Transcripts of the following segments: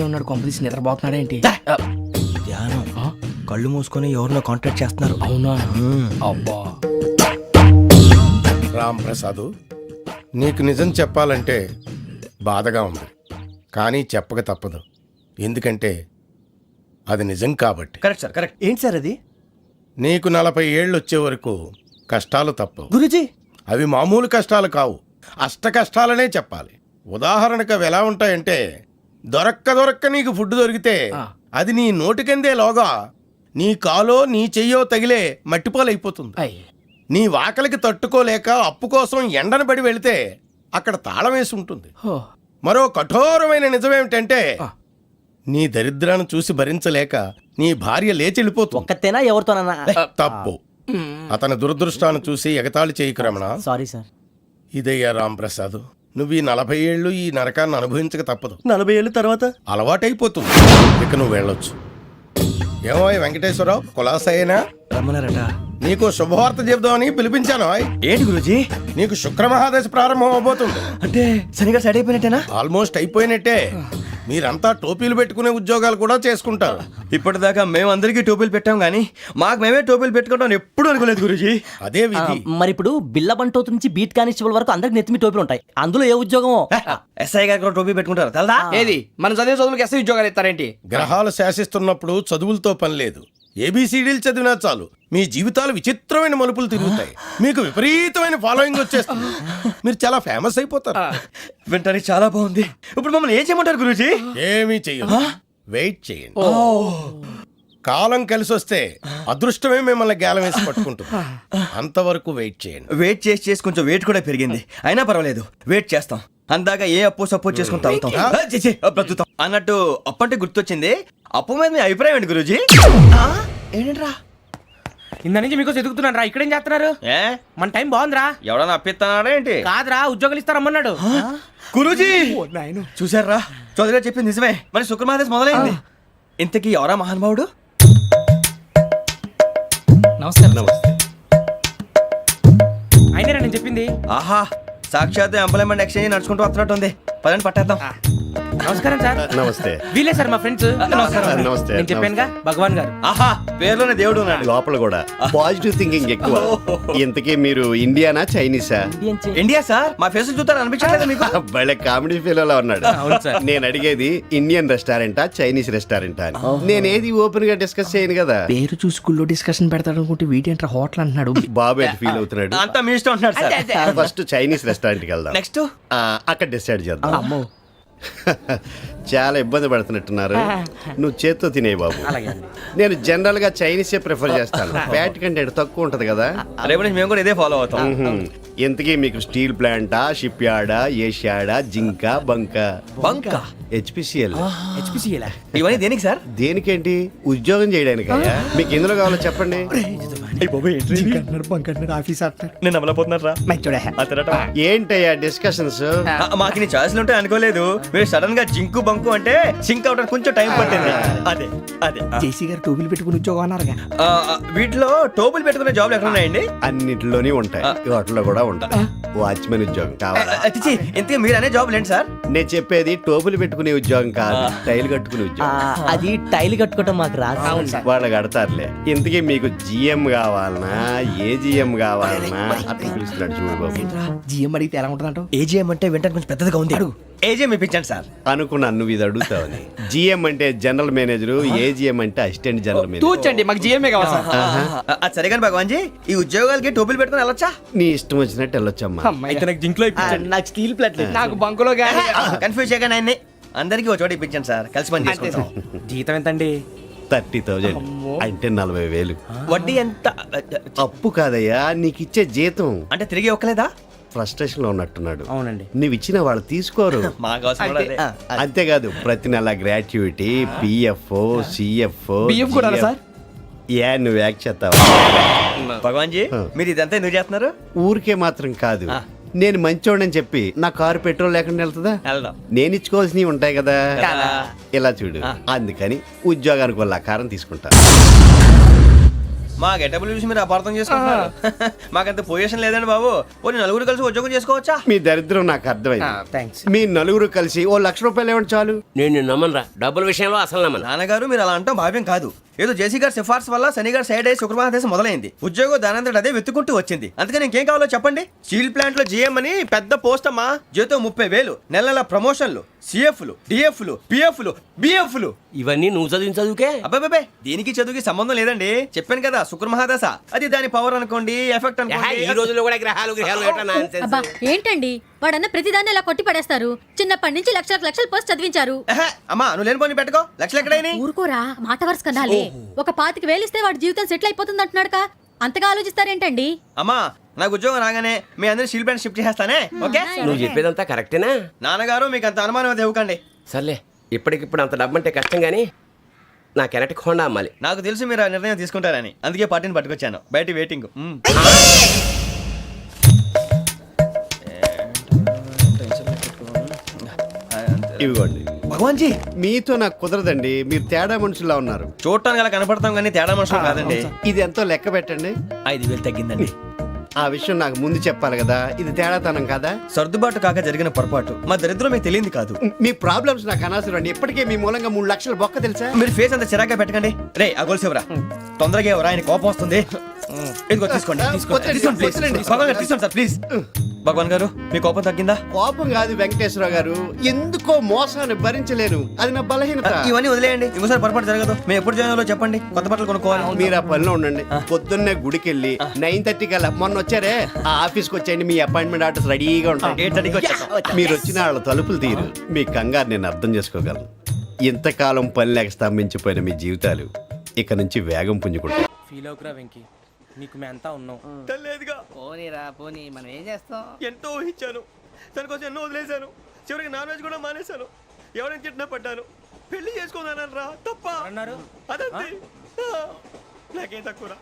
ఉన్నాడు, కొంపదీసి నిద్రపోతున్నాడేంటి? ధ్యానం కళ్ళు మూసుకొని ఎవరినో కాంటాక్ట్ చేస్తున్నారు. అవునా? అబ్బా రామ్ ప్రసాద్, నీకు నిజం చెప్పాలంటే బాధగా ఉంది, కానీ చెప్పక తప్పదు. ఎందుకంటే అది నిజం కాబట్టి. Correct sir, correct. ఏంటి సార్ అది? నీకు 40 ఏళ్ళు వచ్చే వరకు కష్టాలు తప్పవు గురూజీ. అవి మామూలు కష్టాలు కావు, అష్ట కష్టాలనే చెప్పాలి. ఉదాహరణకు అవి ఎలా ఉంటాయంటే, దొరక్క నీకు ఫుడ్ దొరికితే అది నీ నోటికందే లోగా నీ కాలో నీ చెయ్యో తగిలే మట్టిపాలైపోతుంది. నీ వాకలికి తట్టుకోలేక అప్పు కోసం ఎండను పడి వెళితే అక్కడ తాళం వేసి ఉంటుంది. మరో కఠోరమైన నిజమేమిటంటే, నీ దరిద్రాన్ని చూసి భరించలేక నీ భార్య లేచి వెళ్ళిపోతుంది. ఒక్కతేనా ఎవరితోనన్నా? తప్పు. అతని దురదృష్టాన్ని చూసి ఎగతాళి చేయకు రమణ. Sorry sir. ఇదయ్యా రాంప్రసాద్, నువ్వు ఈ 40 ఏళ్ళు ఈ నరకాన్ని అనుభవించక తప్పదు. 40 ఏళ్ళ తర్వాత అలవాటైపోతుంది. ఇక నువ్వు వెళ్ళొచ్చు. ఏమో వెంకటేశ్వరరావు, కులాసైనా రమ్మన్నారట. నీకు శుభవార్త చెబుదామని పిలిపించాను. ఏంటి గురూజీ? నీకు శుక్రమహాదశ ప్రారంభం అవబోతుంది. అంటే శనిగా సెట్ అయిపోయినట్టేనా? ఆల్మోస్ట్ అయిపోయినట్టే. మీరంతా టోపీలు పెట్టుకునే ఉద్యోగాలు కూడా చేసుకుంటారు. ఇప్పటిదాకా మేమందరికీ టోపీలు పెట్టాం గానీ మాకు మేమే టోపీలు పెట్టుకుంటాం ఎప్పుడు అనుకోలేదు గురూజీ. అదే విధి. మరి ఇప్పుడు బిల్ల బంటోతు నుంచి బీట్ కానిస్టేబుల్ వరకు అందరికి నెత్తిమి టోపీలు ఉంటాయి. అందులో ఏ ఉద్యోగమో? ఎస్ఐ గారు కూడా టోపీ పెట్టుకుంటారు తెలదా? ఏది మన చదువులకు ఎస్ఐ ఉద్యోగాలు ఇస్తారేంటి? గ్రహాలు శాసిస్తున్నప్పుడు చదువులతో పని లేదు. ఏబిసిడీలు చదివినా చాలు మీ జీవితాలు విచిత్రమైన మలుపులు తిరుగుతాయి. మీకు విపరీతమైన ఫాలోయింగ్ వచ్చేస్తుంది. మీరు చాలా ఫేమస్ అయిపోతారు. వింటానికి చాలా బాగుంది. ఇప్పుడు మమ్మల్ని ఏం చేయమంటారు గురూజీ? ఏమీ చెయ్యదు, వెయిట్ చేయండి. కాలం కలిసి వస్తే అదృష్టమే మిమ్మల్ని గేలం వేసి పట్టుకుంటుంది. అంతవరకు వెయిట్ చేయండి. వెయిట్ చేసి కొంచెం వెయిట్ కూడా పెరిగింది. అయినా పర్వాలేదు, వెయిట్ చేస్తాం. అందాక ఏ అప్పు సపోర్ట్ చేసుకుని తాగుతాం, బ్రతుకుతాం అన్నట్టు. అప్పు అంటే గుర్తొచ్చింది. అప్పు మీద మీ అభిప్రాయం ఏంటి గురూజీ? ఏంటరా ఇంత నుంచి మీకు ఎదుగుతున్నాను రా. ఇక్కడేం చేస్తున్నారు? మన టైం బాగుందిరా. ఎవడన్నా అప్పిస్తున్నాడా ఏంటి? కాదురా, ఉద్యోగాలు ఇస్తారమ్మన్నాడు గురూజీ. చూసారా, చౌదరిగా చెప్పింది నిజమే. మరి శుక్రమాదేశ్ మొదలైంది. ఇంతకీ ఎవరా మహానుభావుడు? నమస్కారం. అయినా నేను చెప్పింది. ఆహా, సాక్షాత్ ఎంప్లాయ్మెంట్ ఎక్స్చేంజ్ నడుచుకుంటూ వస్తున్నట్టు ఉంది. పదండి పట్టేద్దాం. నమస్కారం సార్. నమస్తే. వీలే సార్ మా ఫ్రెండ్స్. నమస్తే. నేను చెప్పానుగా, భగవాన్ గారు. ఆహా, పేరులోనే దేవుడు ఉన్నాడు. లోపల కూడా పాజిటివ్ థింకింగ్ ఎక్కువ. ఇంతకీ మీరు ఇండియానా చైనీసా? India sir. మా ఫేస్ చూస్తారు అనిపించలేదు మీకు? భలే కామెడీ ఫీల్ అలా ఉన్నాడు. అవును సార్. నేను అడిగేది ఇండియన్ రెస్టారెంటా చైనీస్ రెస్టారెంటా అని. నేనేది ఓపెన్ గా డిస్కస్ చేయను కదా. పేరు చూసి స్కూల్లో డిస్కషన్ పెడతాడు అనుకుంటే వీటేంట్రా హోటల్ అంటున్నాడు. బాబు ఎట్ ఫీల్ అవుతున్నాడు. అంతా మీ ఇష్టం ఉంటున్నాడు సార్. ఫస్ట్ చైనీస్ రెస్టారెంట్ కి వెళ్దాం. నెక్స్ట్ అక్కడ డిసైడ్ చేద్దాం. చాలా ఇబ్బంది పడుతున్నట్టున్నారు. నువ్వు చేత్తో తినే బాబు. నేను జనరల్ గా చైనీసే ప్రిఫర్ చేస్తాను. ఫ్యాట్ కంటెంట్ తక్కువ ఉంటది కదా. రేపు నుంచి మేము కూడా ఇదే ఫాలో అవుతాం. ఎంతకీ మీకు స్టీల్ ప్లాంటా, షిప్ యార్డా, ఏషియాడా, జింక, బంకా? హెచ్పిసిఎల్. ఇవన్నీ దేనికి సార్? దేనికేంటి? ఉద్యోగం చేయడానికి. మీకు ఎందులో కావాలో చెప్పండి. నేను అమలపోతున్నారా? ఏంటయ్యా డిస్కషన్స్? మాకు నీ ఛాయిస్లు ఉంటాయి అనుకోలేదు. మీరు సడన్ గా జింకు బంకు అంటే సింక్ అవడానికి కొంచెం టైం పట్టింది. అదే అదే జేసీ గారు టోపీలు పెట్టుకుని ఉద్యోగం అన్నారుగా. వీటిలో టోపులు పెట్టుకునే జాబ్లు ఎక్కడ ఉన్నాయండి? అన్నిటిలోనే ఉంటాయి, వాటిలో కూడా ఉంటాయి. వాచ్మెన్ ఉద్యోగం కావాలా? ఇంతకీ మీరు అనే జాబ్ ఏంటి సార్? నేను చెప్పేది టోపులు పెట్టుకునే ఉద్యోగం కాదు, టైల్ కట్టుకునే ఉద్యోగం. అది టైల్ కట్టుకోవటం మాకు రాదు. వాళ్ళు కడతారులే. ఇంతకీ మీకు జిఎం కావాలనా, ఏ జిఎం కావాలనా? అట్లా పిలుస్తున్నాడు చూడు బాబు. జిఎం అడిగితే ఎలా ఉంటుందంట? ఏజీఎం అంటే వెంటనే కొంచెం పెద్దదిగా ఉంది. అడుగు. ఏజీఎం ఇప్పించండి సార్. అనుకున్నాను నువ్వు ఇది అడుగుతావని. జిఎం అంటే జనరల్ మేనేజర్, ఏజిఎం అంటే అసిస్టెంట్ జనరల్ మేనేజర్. తూచండి, మాకు జిఎంఏ కావాలి సార్. అది సరే కానీ భగవాన్ జీ, ఈ ఉద్యోగాలకి టోపులు పెట్టుకుని వెళ్ళొచ్చా? నీ ఇష్టం వచ్చినట్టు వెళ్ళొచ్చమ్మా. నాకు జింక్ లో నాకు స్టీల్ ప్లేట్, నాకు బంకులో కన్ఫ్యూజ్ చేయగానే ఆయన్ని అందరికీ ఒక చోట ఇప్పించండి సార్. కలిసి పని చేసుకుంటాం. జీతం ఎంతండి? 30,000 అంటే 40,000. వడ్డీ ఎంత? అప్పు కాదయ్యా, నీకు ఇచ్చే జీతం. అంటే తిరిగి ఒక్కలేదా? ఫ్రస్ట్రేషన్ లో ఉన్నట్టున్నాడు. అవునండి. నువ్వు ఇచ్చిన వాళ్ళు తీసుకోరు. మాకు అవసరం కూడా అదే. అంతేకాదు ప్రతి నెల గ్రాట్యుటీ, పిఎఫ్, సిఎఫ్. బియ్యం కూడా సార్? ఏ నువ్వు యాక్ట్ చేస్తావా? భగవాన్ జీ, మీరు ఇదంతా ఎందుకు చేస్తున్నారు? ఊరికే మాత్రం కాదు, నేను మంచోడని చెప్పి నా కారు పెట్రోల్ లేకుండా వెళ్తుందా? వెళ్దాం. నేను ఇచ్చుకోవాల్సినవి ఉంటాయి కదా. ఇలా చూడు, అందుకని ఉద్యోగానికి వాళ్ళ ఆకారం తీసుకుంటా. మా గెటబుల్ చూసి మీరు అపార్థం చేసుకుంటున్నారు. మాకంత పొజిషన్ లేదండి బాబు. పోనీ నలుగురు కలిసి ఉద్యోగం చేసుకోవచ్చా? మీ దరిద్రం నాకు అర్థమైంది. థ్యాంక్స్. మీ నలుగురు కలిసి ఓ ₹1,00,000 ఇవ్వండి చాలు. నేను నమ్మనరా, డబ్బుల విషయంలో అసలు నమ్మను. నాన్నగారు మీరు అలా అంటాం భావ్యం కాదు. ఏదో జేసీ గారి సిఫార్సు వల్ల శని గారు సైడ్ అయ్యి శుక్రవారం దేశం మొదలైంది. ఉద్యోగం దానంతటి అదే వెతుకుంటూ వచ్చింది. అందుకని ఇంకేం కావాలో చెప్పండి. స్టీల్ ప్లాంట్ లో జీఎం అని పెద్ద పోస్ట్ అమ్మా. జీతం 30,000, నెల నెల ప్రమోషన్లు, సిఎఫ్లు, డిఎఫ్లు, పిఎఫ్లు, బిఎఫ్లు. ఇవన్నీ నువ్వు చదివిన చదువుకే. అబ్బాబే దీనికి చదువుకి సంబంధం లేదండి. చెప్పాను కదా శుక్ర మహాదశ. అది దాని పవర్ అనుకోండి, ఎఫెక్ట్ ఈ అనుకోండి. రోజుల్లో కూడా గ్రహాలు ఏటా nonsense. అబ్బా ఏంటండి వాడన్న ప్రతిదాన్ని ఇలా కొట్టి పడేస్తారు. చిన్నప్పటి నుంచి లక్షల పోస్ట్ చదివించారు. అమ్మా నువ్వు లేని పోనీ పెట్టుకో. లక్షలు ఎక్కడైనా ఊరుకోరా, మాట వరుస కదాలే. ఒక 25,000 ఇస్తే వాడి జీవితం సెటిల్ అయిపోతుంది అంటున్నాడుగా. అంతగా ఆలోచిస్తారేంటండి? అమ్మా నాకు ఉద్యోగం రాగానే మీ అందరూ స్టీల్ ప్లాంట్ షిఫ్ట్ చేస్తానే. ఓకే నువ్వు చెప్పేదంతా కరెక్టేనా? నాన్నగారు మీకు అంత అనుమానం అయితే ఇవ్వకండి. సర్లే, ఇప్పటికిప్పుడు అంత డబ్బు అంటే కష్టం కానీ నా కెనటిక్ హోండా అమ్మాలి. నాకు తెలుసు మీరు ఆ నిర్ణయం తీసుకుంటారని, అందుకే పార్టీని పట్టుకొచ్చాను. బయట వెయిటింగ్. ఇవిగోండి. భగవాన్ జీ మీతో నాకు కుదరదండి. మీరు తేడా మనుషుల్లా ఉన్నారు. చూడటానికి అలా కనపడతాం కానీ తేడా మనుషులు కాదండి. ఇది ఎంతో లెక్క పెట్టండి. 5,000 తగ్గిందండి. ఆ విషయం నాకు ముందు చెప్పాలి కదా. ఇది తేడాతనం కాదా? సర్దుబాటు కాక జరిగిన పొరపాటు. మా దరిద్రం మీకు తెలియంది కాదు. మీ ప్రాబ్లమ్స్ నాకు అనవసరం అండి. ఇప్పటికే మీ మూలంగా 3 లక్షల బొక్క తెలుసా? మీరు ఫేస్ అంత చిరాగ్గా పెట్టకండి. రే ఆ గొలుసేవరా, తొందరగా ఎవరా, ఆయన కోపం వస్తుంది. ఇదిగో తీసుకోండి. తీసుకోండి ప్లీజ్. భగవాన్ గారు తీసుకోండి సార్ ప్లీజ్. భగవాన్ గారు మీ కోపం తగ్గిందా? కోపం కాదు వెంకటేశ్వరరావు గారు, ఎందుకో మోసాన్ని భరించలేను. అది నా బలహీనత. ఇవన్నీ వదిలేయండి. ఇంకోసారి పొరపాటు జరగదు. మేము ఎప్పుడు జాయిన్ అవ్వాలో చెప్పండి. కొత్త బట్టలు కొనుక్కోవాలి. మీరు ఆ పనిలో ఉండండి. పొద్దున్నే గుడికి వెళ్ళి 9:30 కల్లా, మొన్న వచ్చారే ఆ ఆఫీస్కి వచ్చేయండి. మీ అపాయింట్మెంట్ ఆర్డర్స్ రెడీగా ఉంటాయి. 8:30కి వచ్చేస్తాం. మీరు వచ్చిన వాళ్ళ తలుపులు తీరు. మీ కంగారు నేను అర్థం చేసుకోగలను. ఇంతకాలం పని లేక స్తంభించిపోయిన మీ జీవితాలు ఇక నుంచి వేగం పుంజుకుంటాయి. ఫీల్ అవుకురా వెంకీ, నీకు మేము అంతా ఉన్నాం. తెలియదుగా. పోనీరా పోనీ, మనం ఏం చేస్తాం? ఎంతో ఊహించాను, దానికోసం ఎన్నో వదిలేశాను. చివరికి నాన్ వెజ్ కూడా మానేశాను. ఎవరైనా తిట్టినా పడ్డాను. పెళ్లి చేసుకున్నాను రా, తప్ప అన్నారు. అదంతే. నాకేం తక్కువ రా,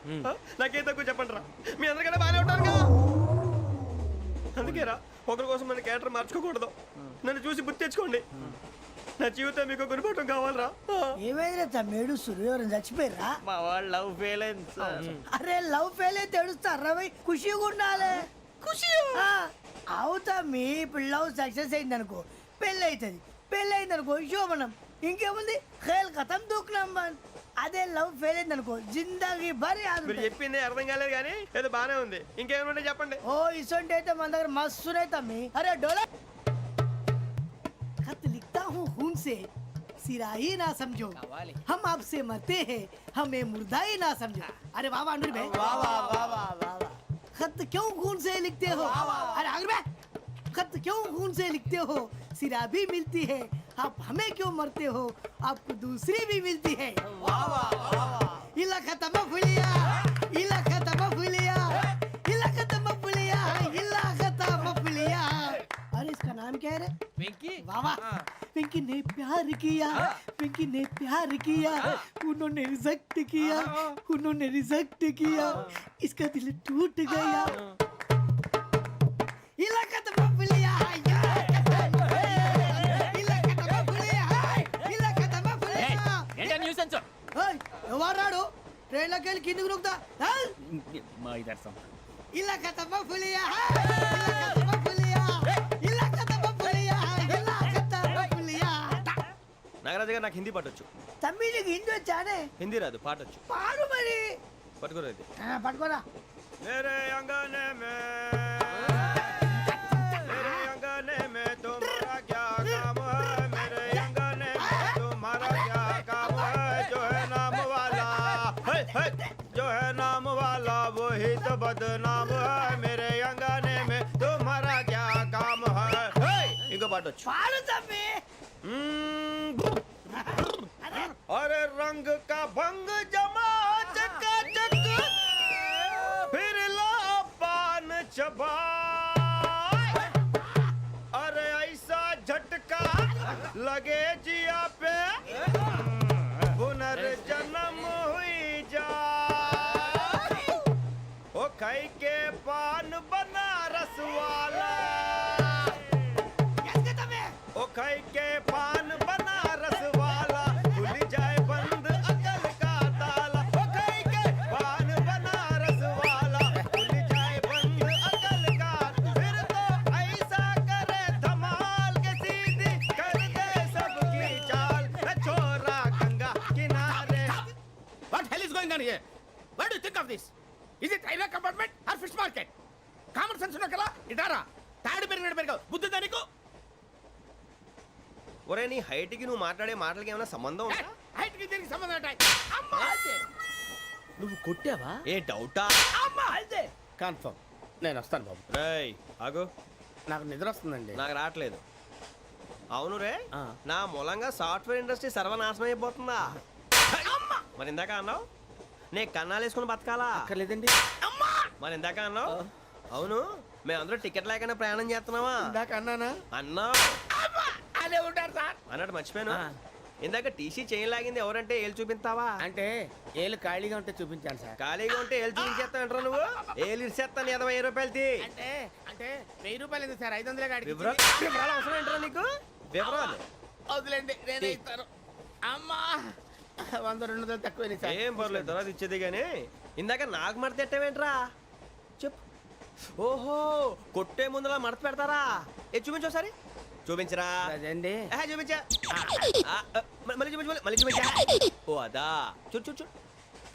నాకేం తక్కువ చెప్పండి రా. మీ అందరికన్నా బాగానే ఉంటారుగా. అందుకే రా, ఒకరి కోసం మన క్యారెక్టర్ మార్చుకోకూడదు. నన్ను చూసి గుర్తు తెచ్చుకోండి. నా జీవితం మీకు గురిపటం కావాలరా. ఏమైందిరా తమ్మేడు సూర్యవరం చచ్చిపోయిరా? మా వాళ్ళు లవ్ ఫెయిల్ అయింది సార్. అరే లవ్ ఫెయిల్ అయితే ఏడుస్తారా భయ్? ఖుషిగా ఉండాలి. ఖుషి అవుతా. మీ ఇప్పుడు లవ్ సక్సెస్ అయింది అనుకో, పెళ్ళి అవుతుంది. పెళ్ళి అయింది అనుకో శోభనం. ఇంకేముంది, ఖేల్ కథం దూకునాం బాన్. అదే లవ్ ఫెయిల్ అయింది అనుకో జిందాగీ భారీ. మీరు చెప్పింది అర్థం కాలేదు కానీ ఏదో బానే ఉంది. ఇంకేమైనా చెప్పండి. ఓ ఇసొంటి అయితే మన దగ్గర మస్తునే తమ్మి. అరే డోలా खत लिखता हूँ खून से, सिरा ही ना समझो, हम आपसे मरते हैं, हमें मुर्दा ही ना समझो. अरे वाह वाह अनुर भाई, वाह वाह वाह वाह वाह. खत क्यों खून से लिखते हो? अरे अनुर भाई, खत क्यों खून से लिखते हो? सिरा भी मिलती है, आप हमें क्यों मरते हो? आपको दूसरी भी मिलती है. वाह वाह वाह. इला खत्म फुलिया, इला खत्म फुलिया, इला खत्म फुलिया, इला खत्म फुलिया. अरे इसका नाम क्या है रे? వెంకీ. वाह वाह. पिंकी ने प्यार किया, पिंकी ने प्यार किया, उन्होंने रिजेक्ट किया, उन्होंने रिजेक्ट किया, इसका दिल टूट गया. इलाका तो बबलिया है, इलाका तो बबलिया है, इलाका तो बबलिया. ఏంటా న్యూసెన్స్? ओए ఎవరాడు ట్రైన్ లోకి వెళ్ళి కిందకి నొక్కుతా. మా ఇదర్సం. ఇలాకా तो बबलिया है, इलाका तो बबलिया, इलाका तो बबलिया है, इलाका तो बबलिया. నాగరాజు గారు నాకు హిందీ పాటొచ్చు. తమ్మి నీకు హిందీ వచ్చానే? హిందీ రాదు, పాటొచ్చు. పాడు మరి. పట్టుకోరు అయితే. పట్టుకోరా. मेरे अंगने में, मेरे अंगने में तुम्हारा क्या काम है? मेरे अंगने में तुम्हारा क्या काम है? जो है नाम वाला, जो है नाम वाला वही तो बदनाम है. मेरे अंगने में तुम्हारा क्या काम है? इनको पाटो. పాడు తమ్మి. अरे रंग का भंग जमा चकाचक, फिर ला पान चबा. अरे ऐसा झटका लगे जिया पे, पुनर्जन्म हुई जा. ओ खाई के पान बनारस वाला, ओ खाई के पान बनारस वाला, खुल जाए बंद अकल का ताला. ओ खाई के पान కామన్ సెన్స్ ఉన్నా కదా ఇటారా తాడు పెరిగినట్టు పెరగవు బుద్ధి దానికి ఒరే నీ హైట్ కి నువ్వు మాట్లాడే మాటలకి ఏమైనా సంబంధం ఉందా? హైట్ కి దీనికి సంబంధం ఉంటాయి అమ్మా నువ్వు కొట్టావా? ఏ డౌటా? అమ్మా అయితే కన్ఫర్మ్ నేను వస్తాను బాబు. రేయ్ ఆగు, నాకు నిద్ర వస్తుందండి. నాకు రావట్లేదు. అవును రే, నా మూలంగా సాఫ్ట్వేర్ ఇండస్ట్రీ సర్వనాశనం అయిపోతుందా? మరి ఇందాక అన్నావు నే కన్నాలు వేసుకుని బతకాలా? అక్కర్లేదండి. మరి ఇందాక అన్నావు అవును మేమందరూ టికెట్ లేకుండా ప్రయాణం చేస్తున్నావా? ఇందాక అన్నానా? అన్నావు. అదే ఉంటారు సార్. అన్నట్టు మర్చిపోయాను, ఇందాక టీసీ చేయి లాగింది ఎవరంటే ఏళ్ళు చూపిస్తావా? అంటే ఏళ్ళు ఖాళీగా ఉంటే చూపించాను సార్. ఖాళీగా ఉంటే ఏళ్ళు చూపించేస్తానంటారా నువ్వు? ఏళ్ళు ఇచ్చేస్తాను 20 రూపాయలు తీ. అంటే అంటే 1000 రూపాయలు ఎందుకు సార్? 500 కాడికి వివరాలు అవసరం ఏంటరా నీకు? వివరాలు వదిలేండి, నేనే ఇస్తాను. అమ్మా 100 200 తక్కువ సార్. ఏం పర్లేదు, తర్వాత ఇచ్చేది కానీ ఇందాక నాకు మడత ఎట్టవేంట్రా చెప్పు. ఓహో కొట్టే ముందులా మడత పెడతారా? ఏ చూపించు ఒకసారి. చూపించరా? అదండి. చూపించా. మళ్ళీ చూపించు, మళ్ళీ చూపించా. ఓ అదా, చూడు చూడు చూడు.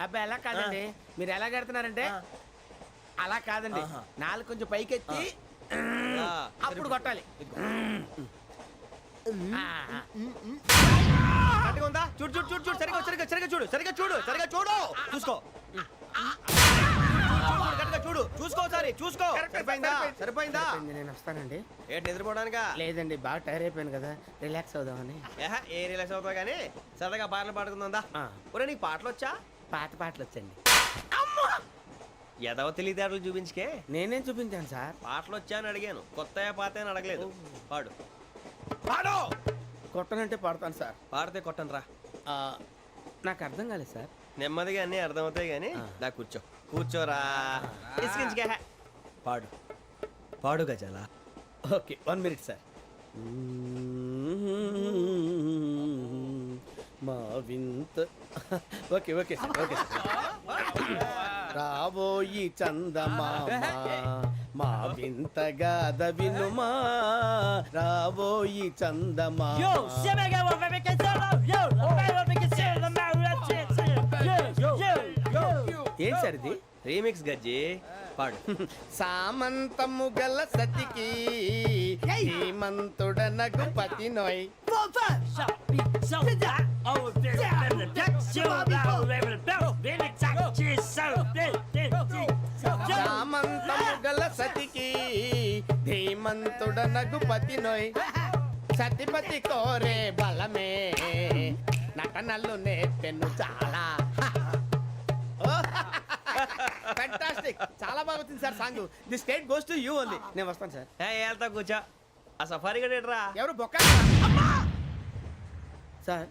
అబ్బాయి ఎలా కాదండి, మీరు ఎలా కడుతున్నారంటే అలా కాదండి, నాలుగు కొంచెం పైకెత్తి అప్పుడు కొట్టాలి. కరెక్ట్గా ఉందా? చూడు చూడు చూడు చూడు, సరిగా సరిగా సరిగా చూడు, సరిగా చూడు, సరిగా చూడు, చూసుకో. కరెక్ట్గా చూడు, చూసుకో సారి చూసుకో. సరిపోయిందా? సరిపోయిందా? నేను వస్తానండి. ఏంటి నిద్రపోవడానికా? లేదండి, బాగా టైర్ అయిపోయాను కదా, రిలాక్స్ అవుదామని. ఏ రిలాక్స్ అవుతావు కానీ సరదాగా పాటలు పాడుకుందా? ఒరే నీకు పాటలు వచ్చా? పాత పాటలు వచ్చండి. ఎదవ తెలివితేటలు చూపించుకే. నేనేం చూపించాను సార్? పాటలు వచ్చా అని అడిగాను, కొత్త పాత అని అడగలేదు. పాడు పాడు. కొట్టనంటే పాడతాను సార్. పాడితే కొట్టను రా. నాకు అర్థం కాలేదు సార్. నెమ్మదిగా అన్నీ అర్థమవుతాయి కానీ దా కూర్చో. కూర్చోరా. ఇసుకించుకే. పాడు పాడు గజాల. Okay 1 minute sir. మా వింత okay okay sir, okay sir. రాబోయి చందమామ మా వింతగా వినుమా, రాబోయి చందమామ. ఏం సార్ ఇది? రీమిక్స్ గజ్జి. పాడు. సామంతము గల సతికి హేమంతుడనగు పతి నోయ్. సామంతము గల సతికి ధీమంతుడనగు పతి నోయ్. సతిపతి కోరే బలమే నటనలు నేర్పెను చాలా. ఫ్యాంటాస్టిక్, చాలా బాగా వచ్చింది sir song. The state goes to you only. నేను వస్తాను సార్. వెళ్తా కూర్చో. ఆ సఫారీ గడేట్రా. ఎవరు బొక్క సార్?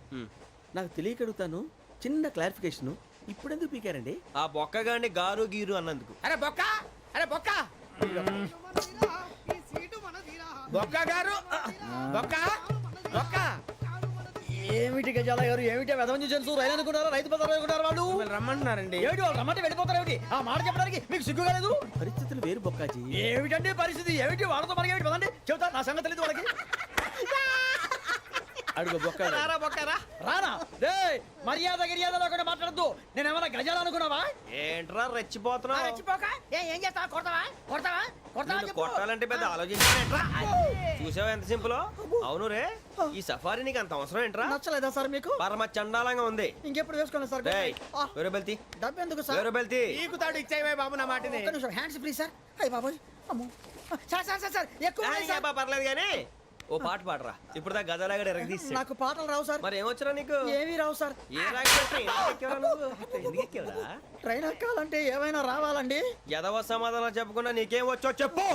నాకు తెలియక అడుగుతాను, చిన్న క్లారిఫికేషన్. ఇప్పుడు ఎందుకు పీకారండి? ఆ బొక్కగాండి గారు గీరు అన్నందుకు. అరే బొక్క, అరే బొక్క, బొక్క గారు, బొక్క బొక్క. ఏమిటి గజాల గారు, ఏమిటి వెదవని జంతువు రైలు అనుకున్నారా? రైతు బజార్ అనుకున్నారు వాళ్ళు. మిమ్మల్ని రమ్మంటున్నారండి. ఏమిటి వాళ్ళు రమ్మంటే వెళ్ళిపోతారు? ఏమిటి ఆ మాట చెప్పడానికి మీకు సిగ్గు కాలేదు? పరిస్థితులు వేరు బొక్కాజీ. ఏమిటండి పరిస్థితి? ఏమిటి వాళ్ళతో మనకి ఏమిటి పదండి చెబుతా, నా సంగతి తెలియదు వాళ్ళకి. అడుగు బొక్క. రారా బొక్కరా. రానా రే, మర్యాద గిర్యాద లేకుండా మాట్లాడద్దు. నేనేమన్నా గజాలు అనుకున్నావా? ఏంట్రా రెచ్చిపోతున్నావు? రెచ్చిపోక ఏం చేస్తావా? కొడతావా కొడతావా కొడతావా నిన్ను చెప్పు. కొట్టాలంటే పెద్ద ఆలోచించానేంట్రా. చూసావా ఎంత సింపుల్? అవును రే, ఈ సఫారీ నీకు అంత అవసరం ఏంట్రా? నచ్చలేదా సార్ మీకు? పరమ చండాలంగా ఉంది. ఇంకెప్పుడు వేసుకోండి సార్. డేయ్, వేరే బెల్తి, డబ్బు ఎందుకు సార్? వేరే బెల్తి. నీకు తాడు ఇచ్చేవే బాబు నా మాటని. ఒక్క నిమిషం, హ్యాండ్స్ ప్లీజ్ సార్. అయ్య బాబోయ్, అమ్మో సార్ సార్ సార్ సార్ ఎక్కువ ఉన్నాయి సార్. పర్లేదు కానీ ఓ పాట పాడరా. ఇప్పుడు దా గదలాగడ ఎరగదీసి. నాకు పాటలు రావు సార్. మరి ఏమొచ్చరా నీకు? ఏమీ రావు సార్. ఏ రాకెవరా? ట్రైన్ ఎక్కాలంటే ఏమైనా రావాలండి. ఎదవ సమాధానం చెప్పకుండా నీకేం వచ్చో చెప్పు.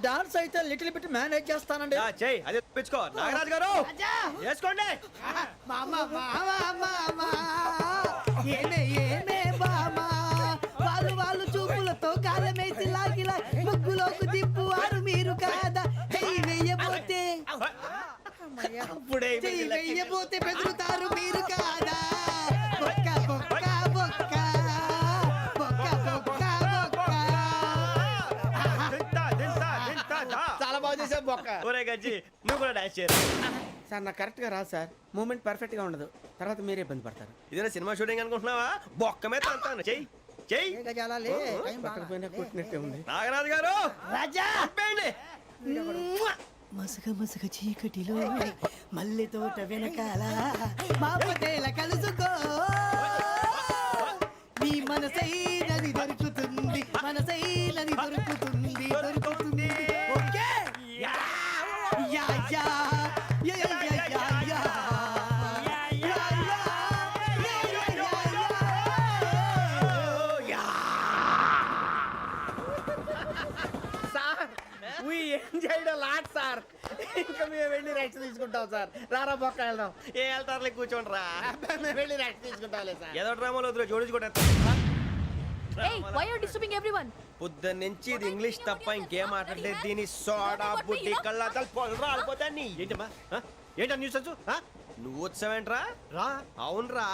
డాన్స్ అయితే లిటిల్ బిట్ మేనేజ్ చేస్తానండి. చెయ్యి, అదే తెప్పించుకో. నాగరాజు గారు వేసుకోండి. ఏమే ఏమే బామా, వాళ్ళు వాళ్ళు చూపులతో కాలమేసి లాగిలా ముగ్గులోకి తిప్పువారు మీరు కాదా? చెయ్యి వెయ్యబోతే చెయ్యి వెయ్యబోతే బెదురుతారు మీరు కాదా? బొక్క బొక్క బొక్క బొక్క బొక్క బొక్క. చాలా బాగా చేసావు బొక్క. ఒరే గజ్జి, నువ్వు కూడా డాన్స్ చేయరు. సార్ నాకు కరెక్ట్ గా రాదు సార్. మూమెంట్ పర్ఫెక్ట్ గా ఉండదు, తర్వాత మీరే ఇబ్బంది పడతారు. ఇదేనా సినిమా షూటింగ్ అనుకుంటున్నావా? బొక్క మీద అంటాను. చెయ్యి చెయ్యి నాగరాజు గారు రాజా చంపేయండి. మసక మసక చీకటిలో మల్లె తోట వెనకాల మా పటేల కలుసుకో నీ మనసైనది దొరుకుతుంది మనసైనది దొరుకుతుంది దొరుకుతుంది okay yeah yeah yeah yeah yeah yeah yeah yeah yeah yeah sir we enjoyed lot sir. ఇంకా మేము వెళ్ళి రెస్ట్ తీసుకుంటాం సార్. రారా పక్క వెళ్దాం. ఏ వెళ్తారులే కూర్చోండి రా. మేము వెళ్ళి రెస్ట్ తీసుకుంటాంలే సార్. ఏదో డ్రామాలో వద్దు జోడించుకుంటా. పొద్దున్న నుంచి ఇది ఇంగ్లీష్ తప్ప ఇంకేం మాట్లాడలేదు. దీని సోడా బుడ్డి కళ్ళ పొలం రాలిపోతా నీ. ఏంటమ్మా ఏంటా న్యూస్ నువ్వు వచ్చావేంట్రా? రా. అవునరా,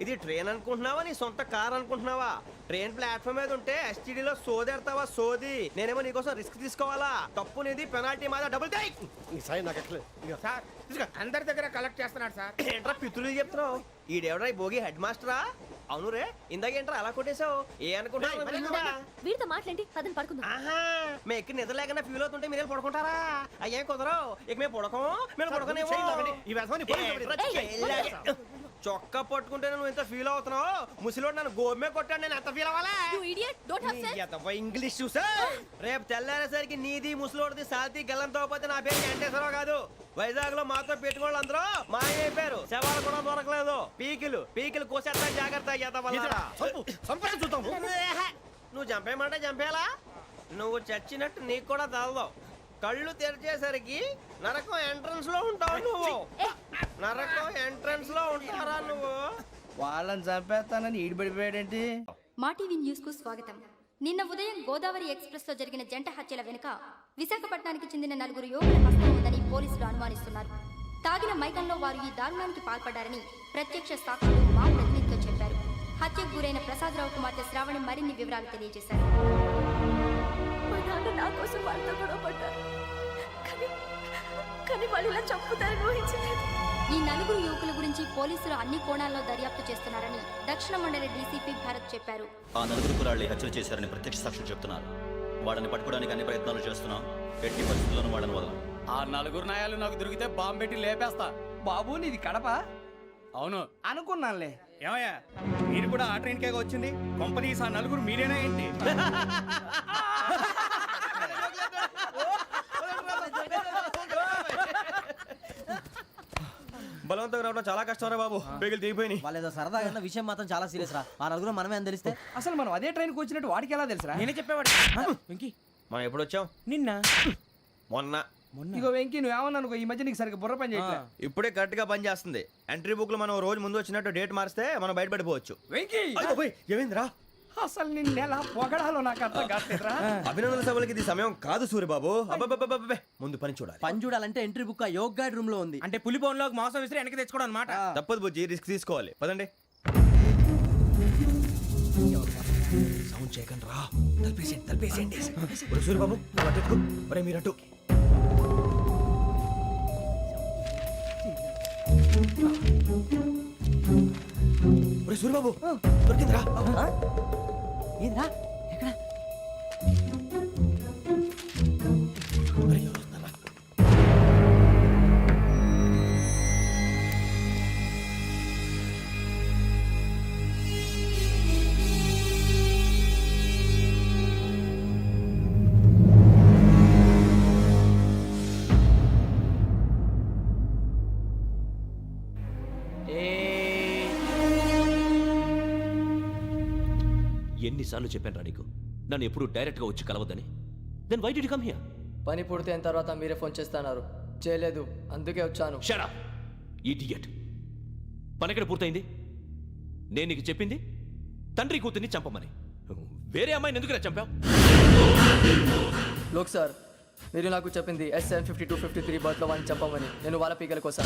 ఇది ట్రైన్ అనుకుంటున్నావా నీ సొంత కార్ అనుకుంటున్నావా? ట్రైన్ ప్లాట్ఫామ్ మీద ఉంటే ఎస్టీడీలో సోదేడతావా సోది. నేనేమో నీకోసం రిస్క్ తీసుకోవాలా? తప్పు నీది, పెనాల్టీ మాదా, డబుల్ టై. సాయి నాకు ఎట్లా సార్ అందరి దగ్గర కలెక్ట్ చేస్తున్నాడు సార్. ఏంట్రా పితులు చెప్తున్నావు? ఈడెవడ్రా ఈ భోగి హెడ్ మాస్టరా? అవును రే, ఇందాకేంట్రా అలా కొట్టేశావు? ఏ అనుకుంటున్నావు? వీరితో మాట్లాడి పదని పడుకుందాం. ఆహా, మేము ఎక్కడ నిద్ర లేకుండా ఫీల్ అవుతుంటే మీరేం పడుకుంటారా? అయ్యేం కుదరవు. ఇక మేము పడకం, మేము పడకనేమో. చొక్కా పట్టుకుంటే నువ్వు ఎంత ఫీల్ అవుతున్నావు? ముసలివాడు నన్ను గోమే కొట్టాడు, నేను ఎంత ఫీల్ అవ్వాలా? ఇంగ్లీష్ చూసా. రేపు తెల్లారేసరికి నీది ముసలోడిది సాతి గల్లంతో పోతే నా పేరు వెంకటేశ్వరరావు కాదు. వైజాగ్ లో మాతో పెట్టుకోళ్ళు అందరూ మాయమైపోయారు. శవాలు కూడా దొరకలేదు. పీకిలు కోసేస్తా జాగ్రత్త. నువ్వు చంపేయమంటే చంపేలా? నువ్వు చచ్చినట్టు నీకు కూడా తగదు. కళ్ళు తెరిచేసరికి నరకం ఎంట్రన్స్ లో ఉంటావు నువ్వు. నరకం ఎంట్రన్స్ లో ఉంటారా నువ్వు? వాళ్ళని చంపేస్తానని ఈడిపడిపోయాడేంటి? మా టీవీ న్యూస్ కు స్వాగతం. నిన్న ఉదయం గోదావరి ఎక్స్ప్రెస్ లో జరిగిన జంట హత్యల వెనుక విశాఖపట్నానికి చెందిన 4 యువకుల హస్తం ఉందని పోలీసులు అనుమానిస్తున్నారు. తాగిన మైకంలో వారు ఈ దారుణానికి పాల్పడ్డారని ప్రత్యక్ష సాక్షులు మా ప్రతినిధితో చెప్పారు. హత్యకు గురైన ప్రసాదరావు కుమార్తె శ్రావణి మరిన్ని వివరాలు తెలియజేశారు. మా నాన్న నా కోసం వాళ్ళతో గొడవ పడ్డారు, కానీ వాళ్ళు ఇలా చంపుతారని ఊహించలేదు. ఈ 4 యువకుల గురించి పోలీసులు అన్ని కోణాల్లో దర్యాప్తు చేస్తున్నారని దక్షిణ మండలి డీసీపీ భరత్ చెప్పారు. ఆ 4 కుర్రాళ్ళు హత్యలు చేశారని ప్రత్యక్ష సాక్షులు చెప్తున్నారు. వాళ్ళని పట్టుకోవడానికి అన్ని ప్రయత్నాలు చేస్తున్నాం. ఎట్టి పరిస్థితుల్లోనూ వాళ్ళని వదలం. ఆ 4 నాయాలు నాకు దొరికితే బాంబు పెట్టి లేపేస్తా. బాబు నీది కడప? అవును అనుకున్నానులే. ఏమయ్యా మీరు కూడా ఆ ట్రైన్ కేగా వచ్చింది? కంపెనీస్ ఆ 4 మీరేనా ఏంటి? బలవంతంగా రావడం చాలా కష్టం రా బాబు. బేగులు దిగిపోయినాయి. వాళ్ళేదో సరదాగా విషయం మాత్రం చాలా సీరియస్ రా. ఆ 4 మనమే అని తెలిస్తే అసలు మనం అదే ట్రైన్కి వచ్చినట్టు వాడికి ఎలా తెలుసురా? నేనే చెప్పేవాడు. వెంకీ మనం ఎప్పుడు వచ్చాం? నిన్న మొన్న. ఇగో వెంకీ నువ్వేమన్నా అనుకో, ఈ మధ్య నీకు సరిగ్గా బుర్ర పని చేయట్లే. ఇప్పుడే కరెక్ట్ గా పని చేస్తుంది. ఎంట్రీ బుక్ లో మనం రోజు ముందు వచ్చినట్టు డేట్ మారిస్తే మనం బయటపడిపోవచ్చు. వెంకీ ఏమైందిరా? అసలు నిన్న ఎలా పొగడాలో నాకు అర్థం కాట్లేదురా. అభినందన సభలకి ఇది సమయం కాదు సూర్యబాబు. అబ్బబ్బబ్బబ్బబ్బే, ముందు పని చూడాలి. పని చూడాలంటే ఎంట్రీ బుక్ ఆ యోగ్ గైడ్ రూమ్ లో ఉంది. అంటే పులి బోన్లోకి మాంసం విసిరి వెనక్కి తెచ్చుకోవడం అనమాట. తప్పదు బుజ్జి, రిస్క్ తీసుకోవాలి. పదండి. సౌండ్ చేయకండి రా. తలపేసేయండి. సూర్యబాబు ఒరే మీరట్టు. ఒరే సూర్యబాబు దొరికిందిరా. ఏంద్రా ఎక్కడ? ఎన్నిసార్లు చెప్పాను రా నీకు, నన్ను ఎప్పుడు డైరెక్ట్ గా వచ్చి కలవద్దని. Then why did you come here? పని పూర్తయిన తర్వాత మీరే ఫోన్ చేస్తున్నారు. చేయలేదు, అందుకే వచ్చాను. Shut up idiot. పని ఎక్కడ పూర్తయింది? నేను నీకు చెప్పింది తండ్రి కూతుర్ని చంపమని. వేరే అమ్మాయిని ఎందుకు చంపావు? లోక్ సార్, మీరు నాకు చెప్పింది S75253 బర్త్లో వాడిని చంపమని. నేను వాళ్ళ పీకల కోసం.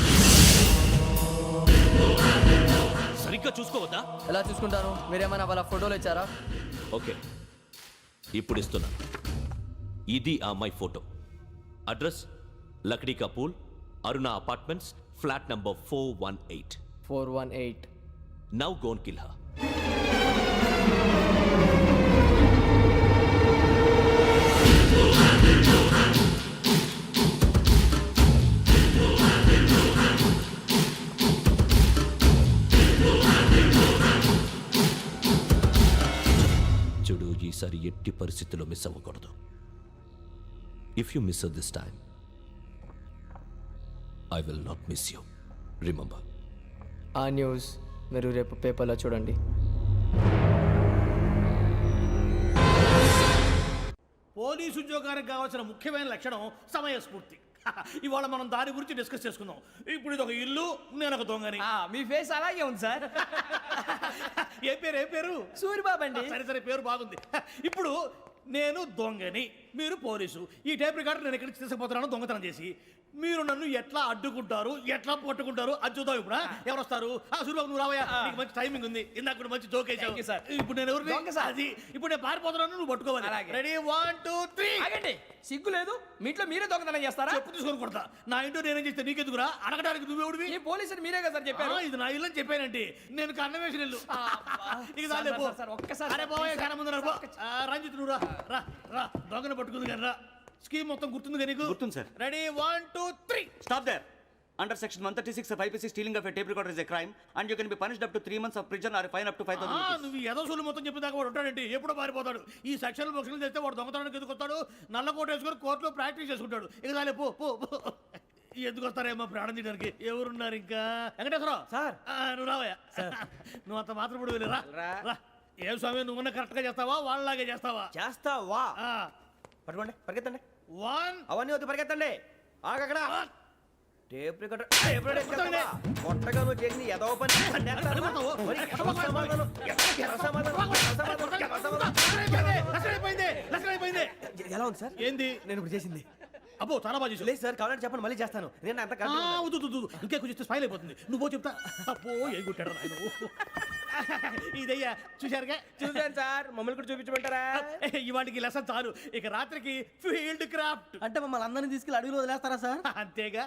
సరిగ్గా చూసుకోవద్దా? ఎలా చూసుకుంటాను? మీరేమైనా వాళ్ళ ఫోటోలు ఇచ్చారా? ఓకే, ఇప్పుడు ఇస్తున్నా. ఇది ఆ అమ్మాయి ఫోటో. అడ్రస్ లక్డీ కా pool, Aruna apartments, flat number 418. 418. Now go and kill her. చూడు, ఈసారి ఎట్టి పరిస్థితుల్లో మిస్ అవ్వకూడదు. If you miss this time I will not miss you. Remember. ఆ న్యూస్ మీరు రేపు పేపర్లో చూడండి. పోలీసు ఉద్యోగానికి కావాల్సిన ముఖ్యమైన లక్షణం సమయస్ఫూర్తి. ఇవాళ మనం దాని గురించి డిస్కస్ చేసుకుందాం. ఇప్పుడు ఇది ఒక ఇల్లు, నేను ఒక దొంగని. మీ ఫేస్ అలాగే ఉంది సార్. ఏ పేరు? సూరిబాబు అండి. సరే పేరు బాగుంది. ఇప్పుడు నేను దొంగని, మీరు పోలీసు. ఈ టైప్ రికార్డు నేను ఎక్కడికి తీసుకుపోతున్నాను దొంగతనం చేసి. మీరు నన్ను ఎట్లా అడ్డుకుంటారు, ఎట్లా పట్టుకుంటారు అది చూద్దాం. ఇప్పుడు ఎవరు వస్తారు? సూరిబాబు నువ్వు రావయ్యా, నీకు మంచి టైమింగ్ ఉంది. ఇందాక కూడా మంచి జోక్ వేసావు సార్. ఇప్పుడు నేను ఎవరు? అది ఇప్పుడు నేను పారిపోతున్నాను, నువ్వు పట్టుకోవాలి. రెడీ 1 2 3. ఆగండి, సిగ్గు లేదు? మీ ఇంట్లో మీరే దొంగతనం చేస్తారా? చెప్పు తీసుకొని కొడతా. నా ఇంట్లో నేనేం చేస్తే నీకెందుకురా? అడగడానికి నువ్వెవడివి? ఈ పోలీసులు మీరే కదా సార్ చెప్పారు. ఇది నా ఇల్లు అని చెప్పానండి. నేను కన్నం వేసిన ఇల్లు. ఇక చాలే పో. ఒక్కసారి అరే బాబాయ్ కన్న ముందు రంజిత్ నువ్వు రా దొంగను పట్టుకుంది కానీ రా. స్కీమ్ మొత్తం గుర్తుంది కానీ నీకు? గుర్తుంది sir. Ready 1 2 3. Stop there. Under section 136 of IPC, stealing of a tape recorder is a crime and you can be punished up to 3 months of prison or a fine up to 5,000 rupees. నువ్వు ఏదో సొల్లు మొత్తం చెప్పేదాకా వాడు ఉంటాడండి. ఎప్పుడో పారిపోతాడు. ఈ సెక్షన్లు బొక్షన్లు చేస్తే వాడు దొంగతనానికి ఎందుకు వస్తాడు? నల్ల కోట వేసుకొని కోర్టులో ప్రాక్టీస్ చేసుకుంటాడు. ఇక చాలే పో. ఎందుకు వస్తారేమో ప్రాణం తీయడానికి. ఎవరున్నారు ఇంకా? వెంకటేశ్వరరావు సార్. నువ్వు రావయ్యా. నువ్వు అంత మాత్రం ఇప్పుడు వెళ్ళి రా. ఏం స్వామి, నువ్వున్న కరెక్ట్ గా చేస్తావా వాళ్ళలాగే చేస్తావా? చేస్తావా? పట్టుకోండి, పరిగెత్తండి. 1 అవన్నీ వద్దు, పరిగెత్తండి. ఆగక్కడ టేప్ రికార్డర్ కొట్టగా నువ్వు చేసింది ఏదో పని. ఎలా ఉంది సార్? ఏంది నేను ఇప్పుడు చేసింది? అబ్బో చాలా బాగా చేసావు. లేదు సార్, కావాలంటే చెప్పండి, మళ్ళీ చేస్తాను. నేను అంత ఇంకే కొంచెం స్పైల్ అయిపోతుంది. నువ్వు చెప్తా. అబ్బో ఏ గుట్టాడు ఆయన. ఇదయ్యా చూశారుగా? చూసాను సార్. మమ్మల్ని కూడా చూపించమంటారా? ఇవాటికి లెసన్ చాలు. ఇక రాత్రికి ఫీల్డ్ క్రాఫ్ట్. అంటే మమ్మల్ని అందరినీ తీసుకెళ్ళి అడవిలో వదిలేస్తారా సార్? అంతేగా.